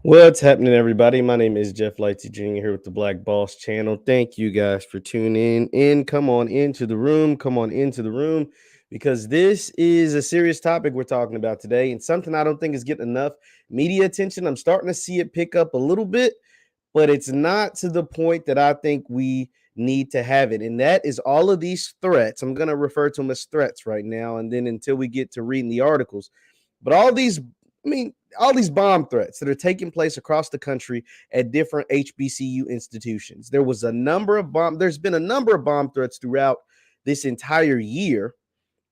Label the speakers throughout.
Speaker 1: What's happening, everybody? My name is Jeff Lightsy Jr. here with the Black Boss channel. Thank you guys for tuning in. Come on into the room. Come on into the room because this is a serious topic we're talking about today and something I don't think is getting enough media attention. I'm starting to see it pick up a little bit, but it's not to the point that I think we need to have it. And that is all of these threats. I'm going to refer to them as threats right now. And then until we get to reading the articles, but all these bomb threats that are taking place across the country at different HBCU institutions. There's been a number of bomb threats throughout this entire year.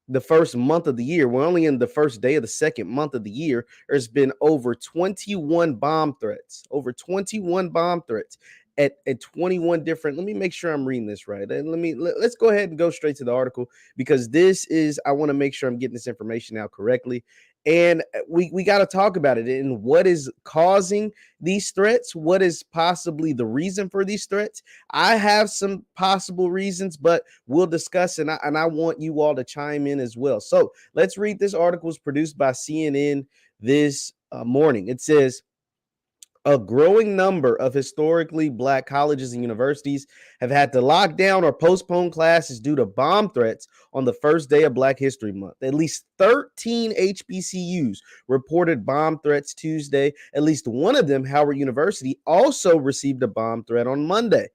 Speaker 1: The first month of the year, we're only in the first day of the second month of the year. There's been over 21 bomb threats, at 21 different. Let me make sure I'm reading this right. And let's go ahead and go straight to the article because I want to make sure I'm getting this information out correctly. And we got to talk about it and what is causing these threats. What is possibly the reason for these threats? I have some possible reasons, but we'll discuss, and I want you all to chime in as well. So let's read this article. It's produced by CNN this morning. It says, a growing number of historically black colleges and universities have had to lock down or postpone classes due to bomb threats on the first day of Black History Month. At least 13 HBCUs reported bomb threats Tuesday. At least one of them, Howard University, also received a bomb threat on Monday.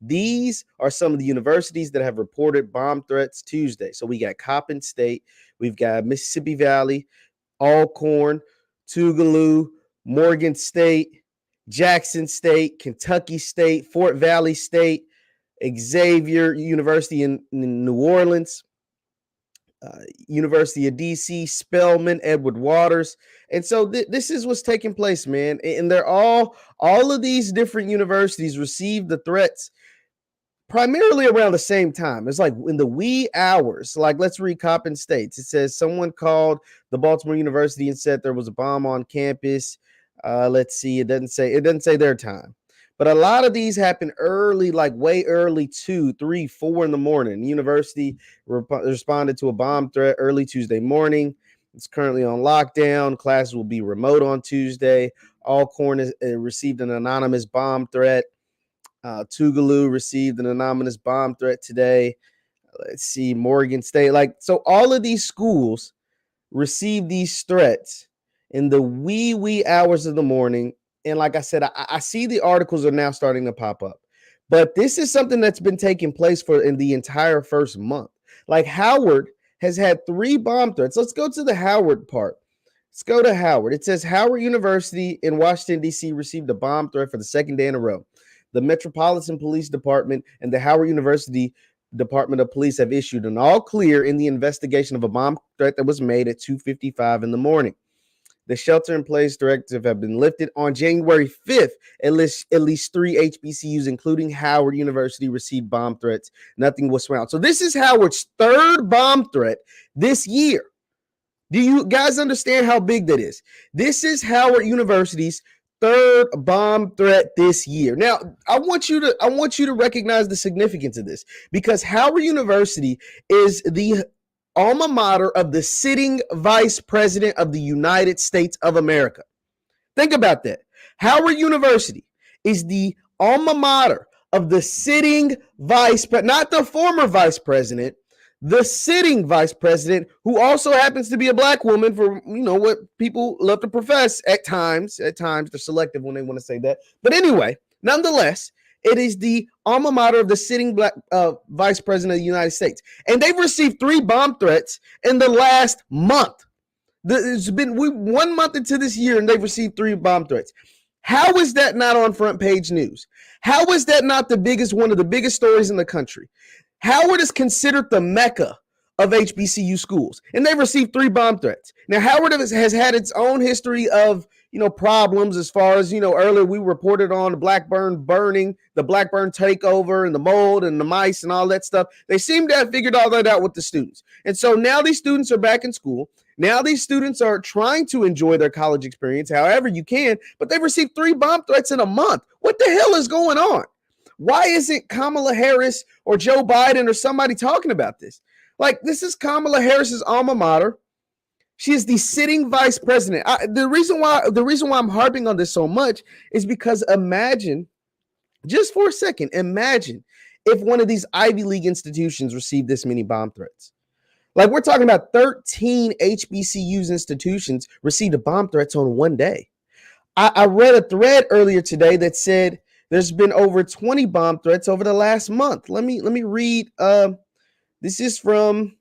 Speaker 1: These are some of the universities that have reported bomb threats Tuesday. So we got Coppin State, we've got Mississippi Valley, Alcorn, Tougaloo, Morgan State, Jackson State, Kentucky State, Fort Valley State, Xavier University in New Orleans, University of DC, Spelman, Edward Waters. And so this is what's taking place, man. And they're all of these different universities received the threats primarily around the same time. It's like in the wee hours. Like, let's read Coppin States. It says someone called the Baltimore University and said there was a bomb on campus. Let's see. It doesn't say their time, but a lot of these happen early, like way early, 2, 3, 4 in the morning. The university responded to a bomb threat early Tuesday morning. It's currently on lockdown. Classes will be remote on Tuesday. Alcorn received an anonymous bomb threat. Tougaloo received an anonymous bomb threat today. Let's see, Morgan State. So all of these schools received these threats in the wee hours of the morning. And like I said, I see the articles are now starting to pop up. But this is something that's been taking place in the entire first month. Like, Howard has had 3 bomb threats. Let's go to the Howard part. Let's go to Howard. It says Howard University in Washington, D.C. received a bomb threat for the second day in a row. The Metropolitan Police Department and the Howard University Department of Police have issued an all clear in the investigation of a bomb threat that was made at 2:55 in the morning. The shelter-in-place directive have been lifted on January 5th. At least 3 HBCUs, including Howard University, received bomb threats. Nothing was found. So this is Howard's 3rd bomb threat this year. Do you guys understand how big that is? This is Howard University's 3rd bomb threat this year. Now, I want you to recognize the significance of this, because Howard University is the alma mater of the sitting vice president of the United States of America. Think about that. Howard University is the alma mater of the sitting vice president, not the former vice president, the sitting vice president, who also happens to be a black woman, for what people love to profess at times. At times, they're selective when they want to say that. But anyway, nonetheless, it is the alma mater of the sitting black vice president of the United States. And they've received 3 bomb threats in the last month. It's been 1 month into this year, and they've received 3 bomb threats. How is that not on front page news? How is that not one of the biggest stories in the country? Howard is considered the Mecca of HBCU schools, and they've received 3 bomb threats. Now, Howard has had its own history of problems, as far as earlier we reported on the Blackburn burning, the Blackburn takeover, and the mold and the mice and all that stuff. They seem to have figured all that out with the students. And so now these students are back in school. Now these students are trying to enjoy their college experience however you can, but they've received 3 bomb threats in a month. What the hell is going on? Why isn't Kamala Harris or Joe Biden or somebody talking about this? Like, this is Kamala Harris's alma mater. She is the sitting vice president. The reason why I'm harping on this so much is because imagine, just for a second, imagine if one of these Ivy League institutions received this many bomb threats. Like, we're talking about 13 HBCUs institutions received bomb threats on one day. I read a thread earlier today that said there's been over 20 bomb threats over the last month. Let me read. This is from,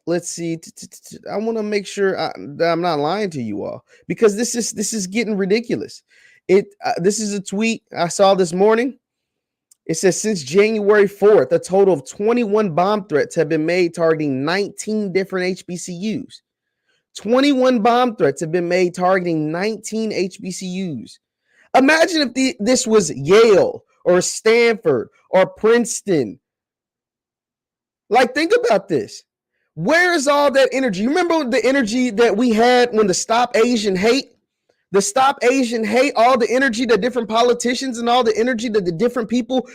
Speaker 1: let's see. I want to make sure that I'm not lying to you all, because this is getting ridiculous. This is a tweet I saw this morning. It says, since January 4th, a total of 21 bomb threats have been made targeting 19 different HBCUs. 21 bomb threats have been made targeting 19 HBCUs. Imagine if this was Yale or Stanford or Princeton. Like, think about this. Where is all that energy? You remember the energy that we had when the Stop Asian Hate? The Stop Asian Hate, all the energy that different politicians and all the energy that the different people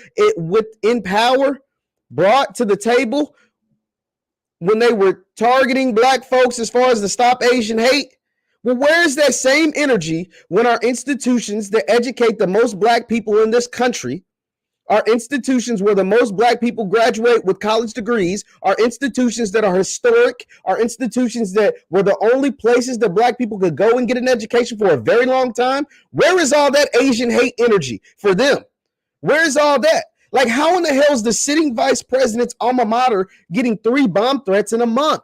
Speaker 1: in power brought to the table when they were targeting black folks as far as the Stop Asian Hate. Well, where is that same energy when our institutions that educate the most black people in this country, our institutions where the most black people graduate with college degrees, our institutions that are historic, our institutions that were the only places that black people could go and get an education for a very long time? Where is all that Asian hate energy for them? Where is all that? Like, how in the hell is the sitting vice president's alma mater getting 3 bomb threats in a month?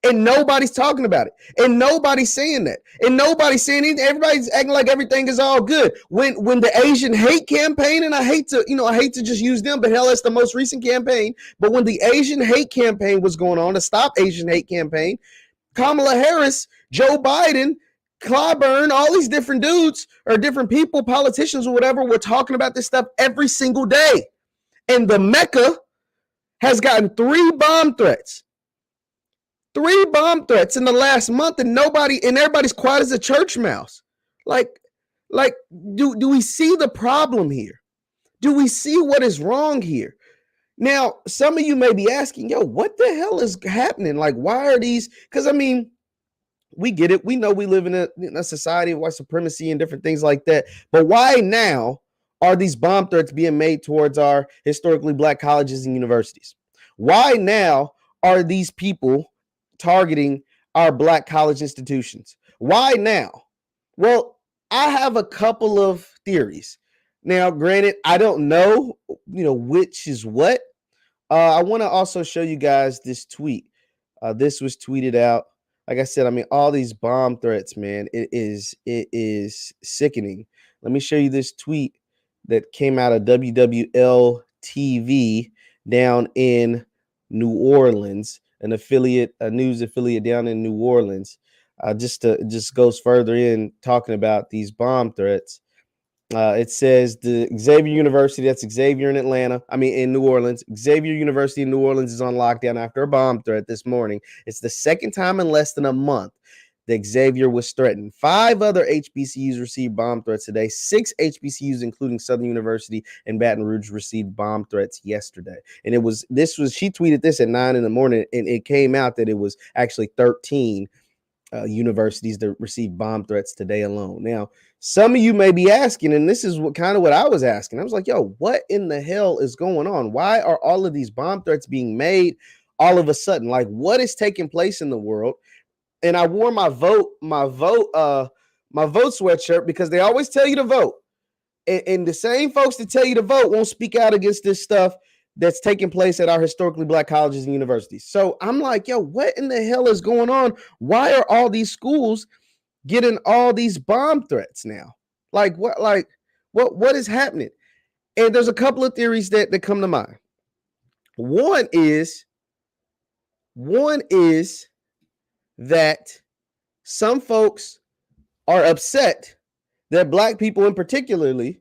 Speaker 1: And nobody's talking about it. And nobody's saying that. And nobody's saying anything. Everybody's acting like everything is all good. When the Asian hate campaign, and I hate to just use them, but hell, that's the most recent campaign. But when the Asian hate campaign was going on, the Stop Asian Hate campaign, Kamala Harris, Joe Biden, Clyburn, all these different dudes or different people, politicians or whatever, were talking about this stuff every single day. And the Mecca has gotten 3 bomb threats. 3 bomb threats in the last month, and everybody's quiet as a church mouse. Like, do we see the problem here? Do we see what is wrong here? Now, some of you may be asking, yo, what the hell is happening? Like, why are these? Because, I mean, we get it. We know we live in a society of white supremacy and different things like that. But why now are these bomb threats being made towards our historically black colleges and universities? Why now are these people targeting our black college institutions? Why now? Well, I have a couple of theories. Now, granted, I don't know, which is what. I want to also show you guys this tweet. This was tweeted out. Like I said, I mean, all these bomb threats, man, it is sickening. Let me show you this tweet that came out of WWL TV down in New Orleans, a news affiliate down in New Orleans. Just goes further in talking about these bomb threats. It says the Xavier University, that's Xavier in New Orleans. Xavier University in New Orleans is on lockdown after a bomb threat this morning. It's the second time in less than a month that Xavier was threatened. 5 other HBCUs received bomb threats today. 6 HBCUs, including Southern University and Baton Rouge, received bomb threats yesterday. And she tweeted this at 9 in the morning, and it came out that it was actually 13 universities that received bomb threats today alone. Now, some of you may be asking, and this is what I was asking. I was like, yo, what in the hell is going on? Why are all of these bomb threats being made all of a sudden? Like, what is taking place in the world? And I wore my vote sweatshirt because they always tell you to vote. And the same folks that tell you to vote won't speak out against this stuff that's taking place at our historically black colleges and universities. So I'm like, yo, what in the hell is going on? Why are all these schools getting all these bomb threats now? Like, what is happening? And there's a couple of theories that come to mind. One is that some folks are upset that black people in particularly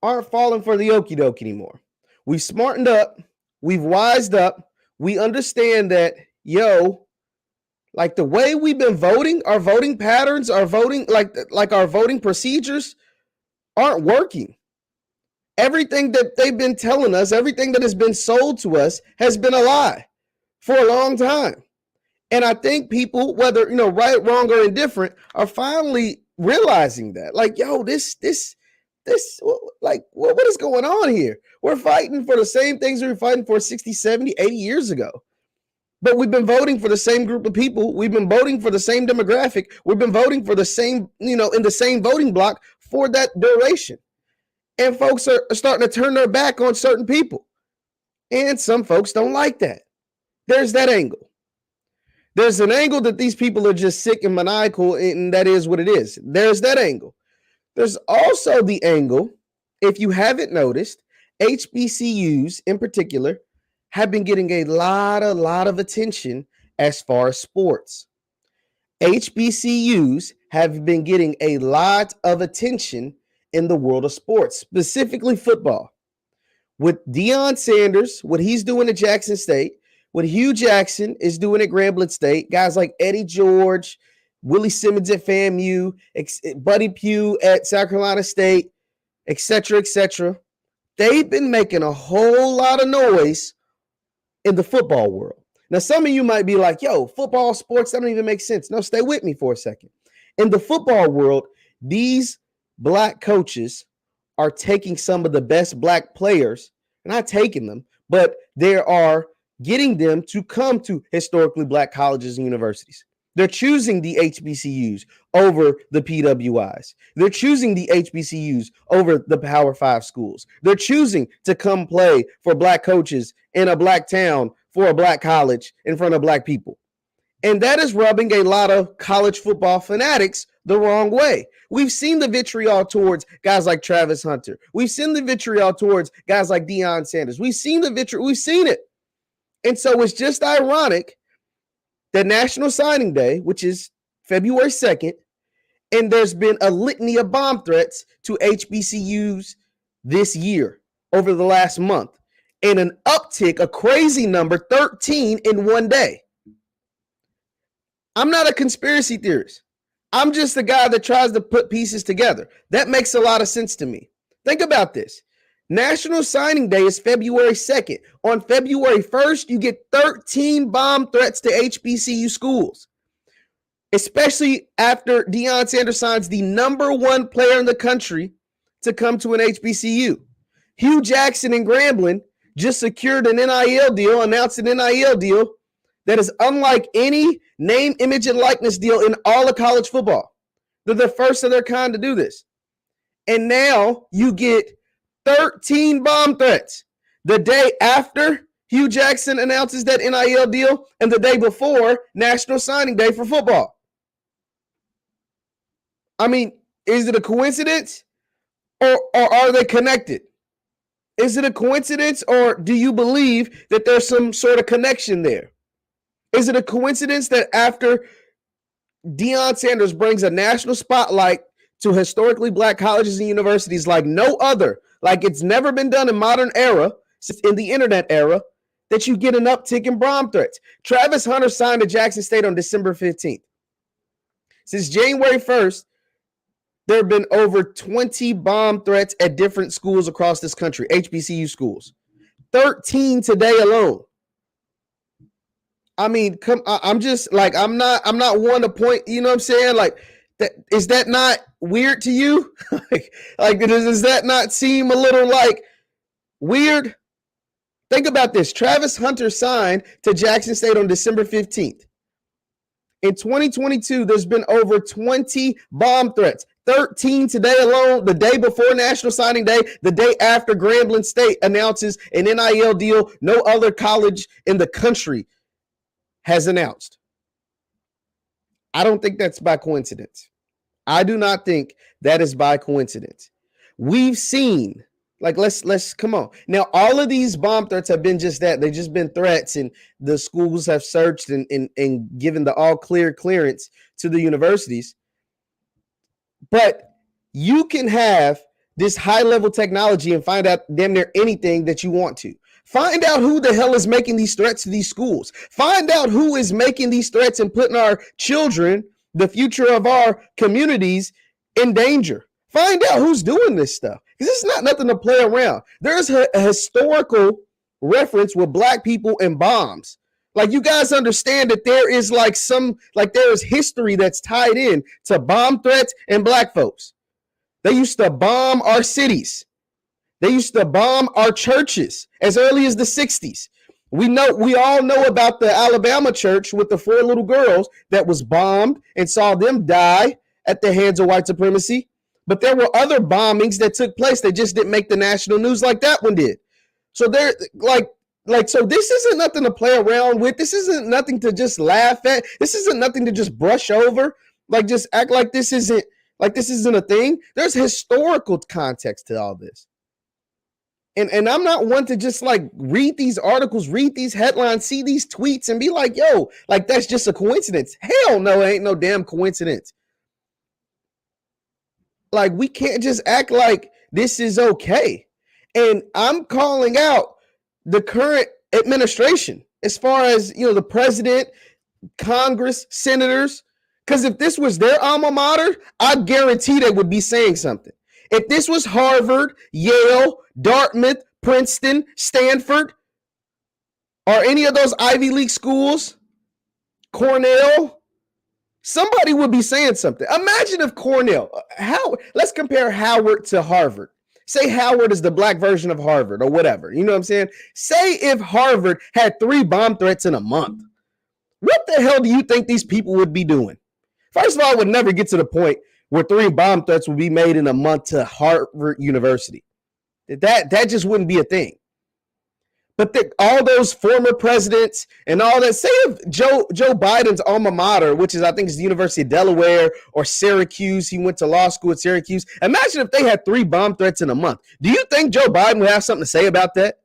Speaker 1: aren't falling for the okie doke anymore. We've smartened up. We've wised up. We understand that, like the way we've been voting, our voting patterns, our voting, like our voting procedures aren't working. Everything that they've been telling us, everything that has been sold to us has been a lie for a long time. And I think people, whether, right, wrong, or indifferent, are finally realizing that. Like, yo, like, what is going on here? We're fighting for the same things we were fighting for 60, 70, 80 years ago. But we've been voting for the same group of people. We've been voting for the same demographic. We've been voting for the same, in the same voting block for that duration. And folks are starting to turn their back on certain people. And some folks don't like that. There's that angle. There's an angle that these people are just sick and maniacal, and that is what it is. There's that angle. There's also the angle, if you haven't noticed, HBCUs in particular have been getting a lot of attention as far as sports. HBCUs have been getting a lot of attention in the world of sports, specifically football. With Deion Sanders, what he's doing at Jackson State, what Hugh Jackson is doing at Grambling State, guys like Eddie George, Willie Simmons at FAMU, Buddy Pugh at South Carolina State, etc., they've been making a whole lot of noise in the football world. Now, some of you might be like, yo, football, sports, that don't even make sense. No, stay with me for a second. In the football world, these black coaches are taking some of the best black players, not taking them, but they are getting them to come to historically black colleges and universities. They're choosing the HBCUs over the PWIs. They're choosing the HBCUs over the Power 5 schools. They're choosing to come play for black coaches in a black town for a black college in front of black people. And that is rubbing a lot of college football fanatics the wrong way. We've seen the vitriol towards guys like Travis Hunter. We've seen the vitriol towards guys like Deion Sanders. We've seen the vitriol. We've seen it. And so it's just ironic that National Signing Day, which is February 2nd, and there's been a litany of bomb threats to HBCUs this year over the last month, and an uptick, a crazy number, 13 in one day. I'm not a conspiracy theorist. I'm just a guy that tries to put pieces together. That makes a lot of sense to me. Think about this. National Signing Day is February 2nd. On February 1st, you get 13 bomb threats to HBCU schools, especially after Deion Sanders signs the number one player in the country to come to an HBCU. Hugh Jackson and Grambling just secured an NIL deal, announced an NIL deal that is unlike any name, image, and likeness deal in all of college football. They're the first of their kind to do this. And now you get 13 bomb threats the day after Hugh Jackson announces that NIL deal and the day before National Signing Day for football. I mean, is it a coincidence or are they connected? Is it a coincidence or do you believe that there's some sort of connection there? Is it a coincidence that after Deion Sanders brings a national spotlight to historically black colleges and universities like no other, like it's never been done in modern era, since in the internet era, that you get an uptick in bomb threats? Travis Hunter signed to Jackson State on December 15th. Since January 1st, there have been over 20 bomb threats at different schools across this country, HBCU schools. 13 today alone. I mean, I'm just like, I'm not one to point, you know what I'm saying? Like, is that not weird to you? like, does that not seem a little like weird? Think about this. Travis Hunter signed to Jackson State on December 15th. In 2022, there's been over 20 bomb threats. 13 today alone, the day before National Signing Day, the day after Grambling State announces an NIL deal no other college in the country has announced. I don't think that's by coincidence. I do not think that is by coincidence. We've seen, like, let's come on. Now, all of these bomb threats have been just that. They've just been threats, and the schools have searched and given the all clearance to the universities. But you can have this high-level technology and find out damn near anything that you want to. Find out who the hell is making these threats to these schools. Find out who is making these threats and putting our children, the future of our communities, in danger. Find out who's doing this stuff, because it's not nothing to play around. There's a historical reference with black people and bombs. Like, you guys understand that there is there is history that's tied in to bomb threats and black folks. They used to bomb our cities. They used to bomb our churches as early as the 60s. We all know about the Alabama church with the 4 little girls that was bombed and saw them die at the hands of white supremacy. But there were other bombings that took place that just didn't make the national news like that one did. So so this isn't nothing to play around with. This isn't nothing to just laugh at. This isn't nothing to just brush over. Like, just act like this isn't a thing. There's historical context to all this. And I'm not one to just read these articles, read these headlines, see these tweets and be like, yo, that's just a coincidence. Hell no, it ain't no damn coincidence. We can't just act like this is okay. And I'm calling out the current administration as far as, the president, Congress, senators, because if this was their alma mater, I guarantee they would be saying something. If this was Harvard, Yale, Dartmouth, Princeton, Stanford, or any of those Ivy League schools, Cornell, somebody would be saying something. Imagine if Cornell, let's compare Howard to Harvard. Say Howard is the black version of Harvard or whatever. You know what I'm saying? Say if Harvard had 3 bomb threats in a month. What the hell do you think these people would be doing? First of all, I would never get to the point where 3 bomb threats would be made in a month to Harvard University. That just wouldn't be a thing. But all those former presidents and all that, say if Joe Biden's alma mater, which is, I think, is the University of Delaware or Syracuse, he went to law school at Syracuse. Imagine if they had 3 bomb threats in a month. Do you think Joe Biden would have something to say about that?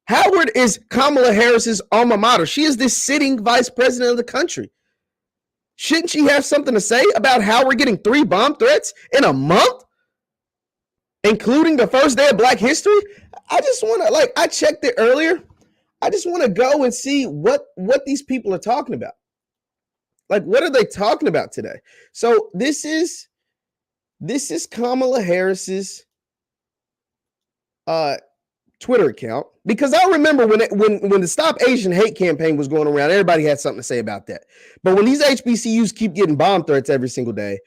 Speaker 1: Howard is Kamala Harris's alma mater. She is the sitting vice president of the country. Shouldn't she have something to say about how we're getting 3 bomb threats in a month, including the first day of Black History? I just want to, I checked it earlier. I just want to go and see what these people are talking about. What are they talking about today? So this is Kamala Harris's Twitter account, because I remember when the Stop Asian Hate campaign was going around, everybody had something to say about that. But when these HBCUs keep getting bomb threats every single day,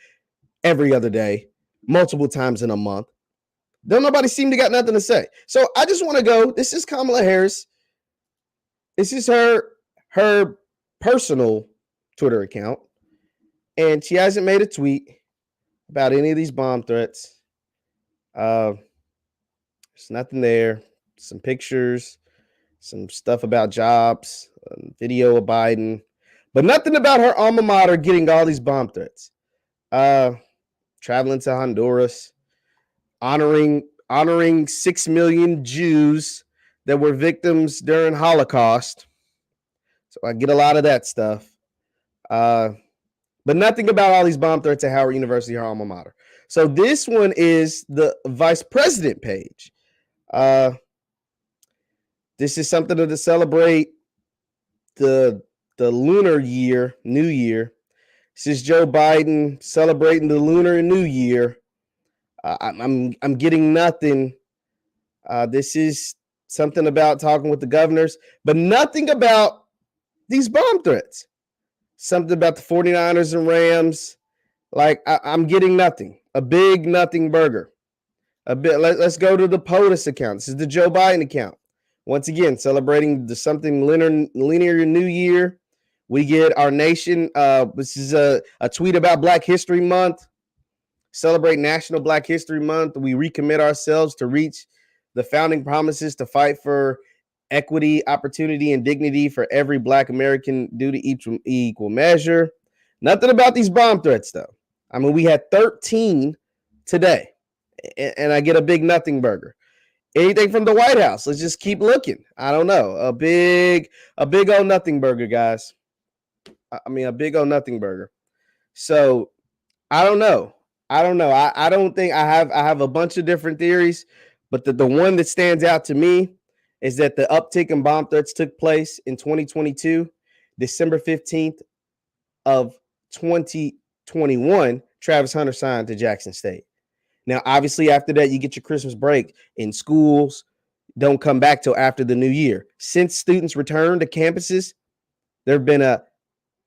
Speaker 1: every other day, multiple times in a month, don't nobody seem to got nothing to say. So I just want to go. This is Kamala Harris. This is her personal Twitter account, and she hasn't made a tweet about any of these bomb threats. There's nothing there. Some pictures, some stuff about jobs, video of Biden, but nothing about her alma mater getting all these bomb threats. Traveling to Honduras, honoring 6 million Jews that were victims during Holocaust. So I get a lot of that stuff. But nothing about all these bomb threats at Howard University, her alma mater. So this one is the vice president page. This is something to celebrate the lunar year, New Year. This is Joe Biden celebrating the lunar New Year. I'm getting nothing. This is something about talking with the governors, but nothing about these bomb threats. Something about the 49ers and Rams. I'm getting nothing. A big nothing burger. Let's go to the POTUS account. This is the Joe Biden account. Once again, celebrating the something linear New Year. We get Our Nation. This is a tweet about Black History Month. Celebrate National Black History Month. We recommit ourselves to reach the founding promises to fight for equity, opportunity, and dignity for every Black American due to each equal measure. Nothing about these bomb threats, though. I mean, we had 13 today, and I get a big nothing burger. Anything from the White House? Let's just keep looking. I don't know. A big old nothing burger, guys. I mean, a big old nothing burger. So I don't know. I don't think I have a bunch of different theories, but the one that stands out to me is that the uptick in bomb threats took place in 2022, December 15th of 2021. Travis Hunter signed to Jackson State. Now, obviously, after that, you get your Christmas break in schools. don't come back till after the new year. Since students returned to campuses, there have been a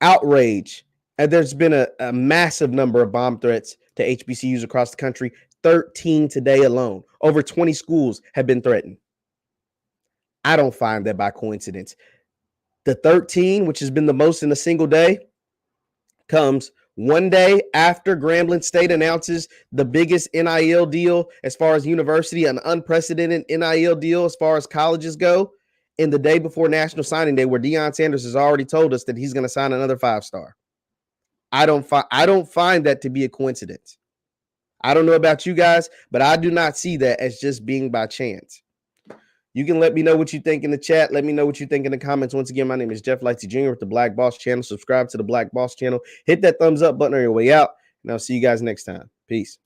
Speaker 1: outrage, and there's been a massive number of bomb threats to HBCUs across the country. 13 today alone. Over 20 schools have been threatened. I don't find that by coincidence. The 13, which has been the most in a single day, comes one day after Grambling State announces the biggest NIL deal as far as university, an unprecedented NIL deal as far as colleges go, in the day before National Signing Day, where Deion Sanders has already told us that he's going to sign another 5-star. I don't find that to be a coincidence. I don't know about you guys, but I do not see that as just being by chance. You can let me know what you think in the chat. Let me know what you think in the comments. Once again, my name is Jeff Lightsy Jr. with the Black Boss Channel. Subscribe to the Black Boss Channel. Hit that thumbs up button on your way out, and I'll see you guys next time. Peace.